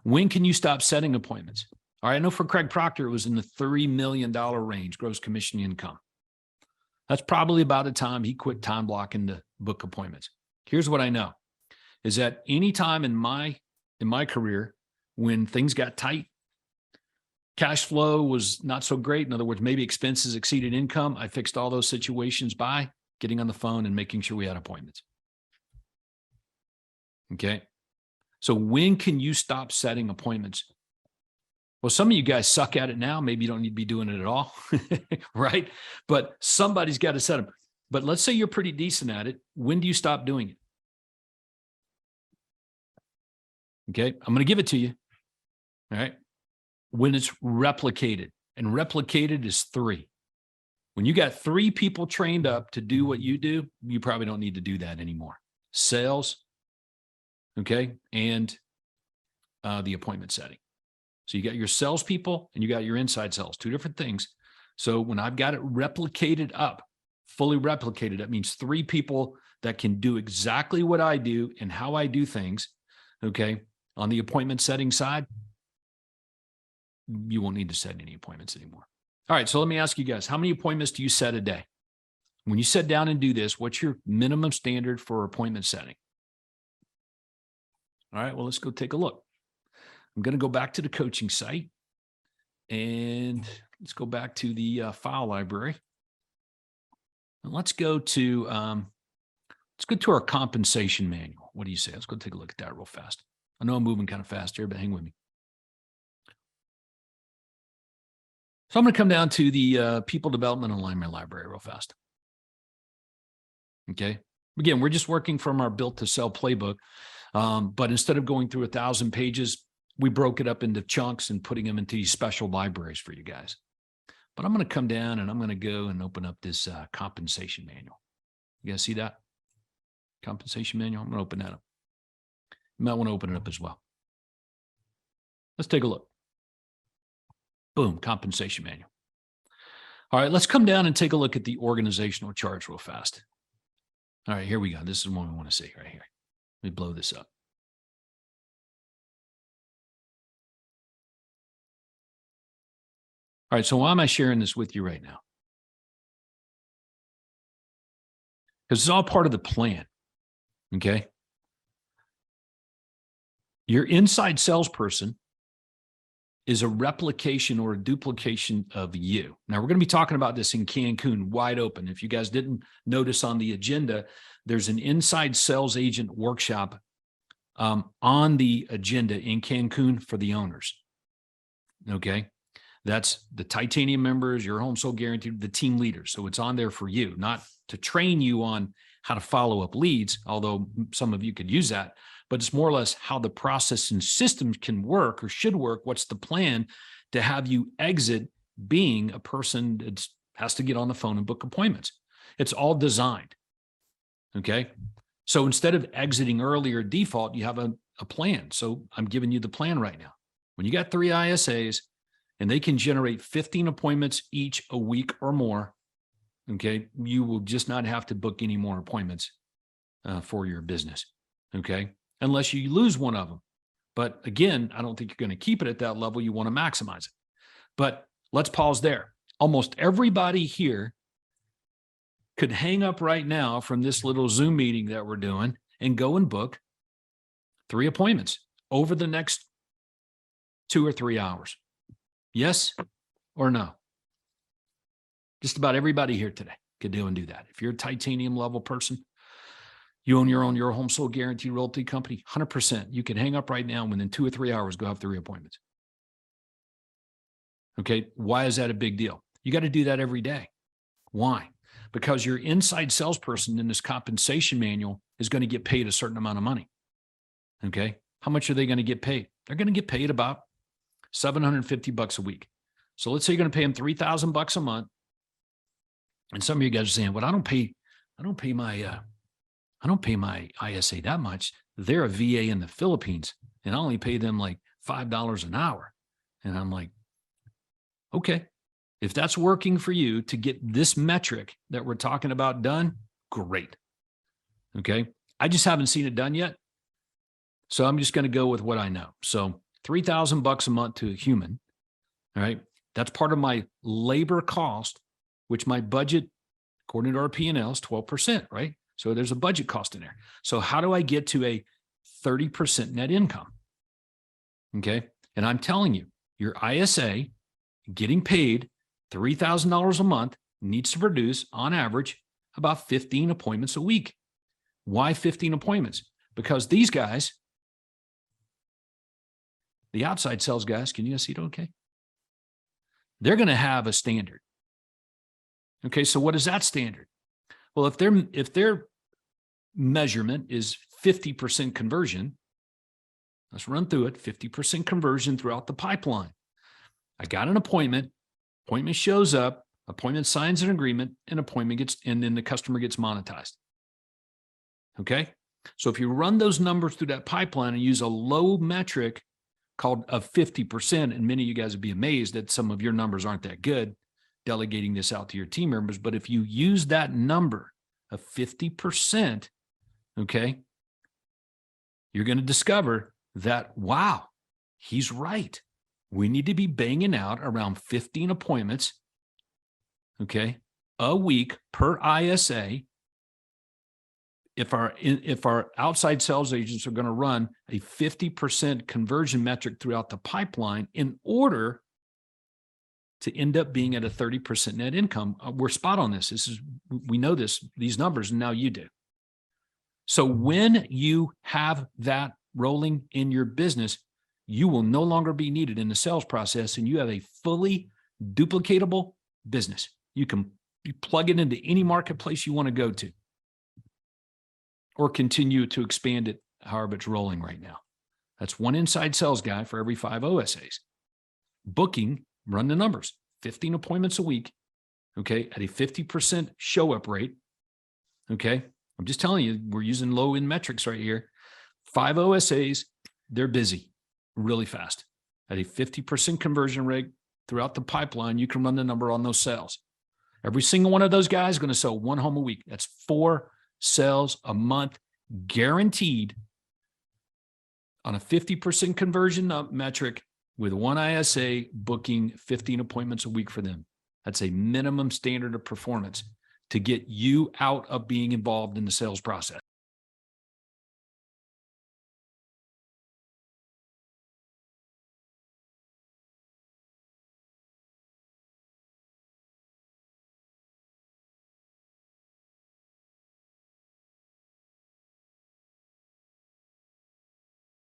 When can you stop setting appointments? All right, I know for Craig Proctor, it was in the $3 million range, gross commission income. That's probably about the time he quit time blocking to book appointments. Here's what I know is that anytime in my career, when things got tight, cash flow was not so great. In other words, maybe expenses exceeded income. I fixed all those situations by getting on the phone and making sure we had appointments. Okay. So when can you stop setting appointments? Well, some of you guys suck at it now. Maybe you don't need to be doing it at all, right? But somebody's got to set them. But let's say you're pretty decent at it. When do you stop doing it? Okay, I'm going to give it to you. All right. When it's replicated, and replicated is 3. When you got 3 people trained up to do what you do, you probably don't need to do that anymore. Sales, okay, and the appointment setting. So you got your salespeople and you got your inside sales, 2 different things. So when I've got it replicated up, fully replicated, that means 3 people that can do exactly what I do and how I do things, okay, on the appointment setting side, you won't need to set any appointments anymore. All right, so let me ask you guys, how many appointments do you set a day? When you sit down and do this, what's your minimum standard for appointment setting? All right, well, let's go take a look. I'm going to go back to the coaching site and let's go back to the file library. And let's go to our compensation manual. What do you say? Let's go take a look at that real fast. I know I'm moving kind of fast here, but hang with me. So I'm going to come down to the people development alignment library real fast. Okay. Again, we're just working from our built to sell playbook. But instead of going through 1,000 pages, we broke it up into chunks and putting them into these special libraries for you guys. But I'm going to come down and I'm going to go and open up this compensation manual. You guys see that? Compensation manual. I'm going to open that up. You might want to open it up as well. Let's take a look. Boom, compensation manual. All right, let's come down and take a look at the organizational charts real fast. All right, here we go. This is what we want to see right here. Let me blow this up. All right, so why am I sharing this with you right now? Because it's all part of the plan, okay? Your inside salesperson is a replication or a duplication of you. Now, we're going to be talking about this in Cancun, wide open. If you guys didn't notice on the agenda, there's an inside sales agent workshop on the agenda in Cancun for the owners, okay? That's the titanium members, your home sold guaranteed, the team leaders. So it's on there for you, not to train you on how to follow up leads, although some of you could use that, but it's more or less how the process and systems can work or should work. What's the plan to have you exit being a person that has to get on the phone and book appointments? It's all designed, okay? So instead of exiting early or default, you have a plan. So I'm giving you the plan right now. When you got 3 ISAs, and they can generate 15 appointments each a week or more, okay, you will just not have to book any more appointments for your business, okay, unless you lose one of them. But again, I don't think you're going to keep it at that level. You want to maximize it. But let's pause there. Almost everybody here could hang up right now from this little Zoom meeting that we're doing and go and book 3 appointments over the next 2 or 3 hours. Yes or no? Just about everybody here today could do that. If you're a titanium level person, you own your home sold guaranteed realty company, 100%. You can hang up right now and within 2 or 3 hours, go have 3 appointments. Okay. Why is that a big deal? You got to do that every day. Why? Because your inside salesperson in this compensation manual is going to get paid a certain amount of money. Okay. How much are they going to get paid? They're going to get paid about $750 a week. So let's say you're going to pay them $3,000 a month. And some of you guys are saying, well, I don't pay my ISA that much. They're a VA in the Philippines and I only pay them like $5 an hour. And I'm like, okay, if that's working for you to get this metric that we're talking about done, great. Okay. I just haven't seen it done yet. So I'm just going to go with what I know. So $3,000 a month to a human. All right. That's part of my labor cost, which my budget, according to our P&L, is 12%, right? So there's a budget cost in there. So how do I get to a 30% net income? Okay. And I'm telling you, your ISA getting paid $3,000 a month needs to produce on average about 15 appointments a week. Why 15 appointments? Because these guys, the outside sales guys, can you guys see it okay? They're going to have a standard. Okay, so what is that standard? Well, if their measurement is 50% conversion, let's run through it, 50% conversion throughout the pipeline. I got an appointment shows up, appointment signs an agreement, and and then the customer gets monetized. Okay, so if you run those numbers through that pipeline and use a low metric called of 50%, and many of you guys would be amazed that some of your numbers aren't that good, delegating this out to your team members. But if you use that number of 50%, okay, you're going to discover that, wow, he's right. We need to be banging out around 15 appointments, okay, a week per ISA. If our outside sales agents are going to run a 50% conversion metric throughout the pipeline in order to end up being at a 30% net income, we're spot on this. We know these numbers, and now you do. So when you have that rolling in your business, you will no longer be needed in the sales process, and you have a fully duplicatable business. You plug it into any marketplace you want to go to, or continue to expand it however it's rolling right now. That's one inside sales guy for every 5 OSAs. Booking, run the numbers, 15 appointments a week, okay, at a 50% show up rate, okay? I'm just telling you, we're using low end metrics right here. 5 OSAs, they're busy really fast. At a 50% conversion rate throughout the pipeline, you can run the number on those sales. Every single one of those guys is going to sell 1 home a week. That's 4 sales a month, guaranteed on a 50% conversion metric, with 1 ISA booking 15 appointments a week for them. That's a minimum standard of performance to get you out of being involved in the sales process.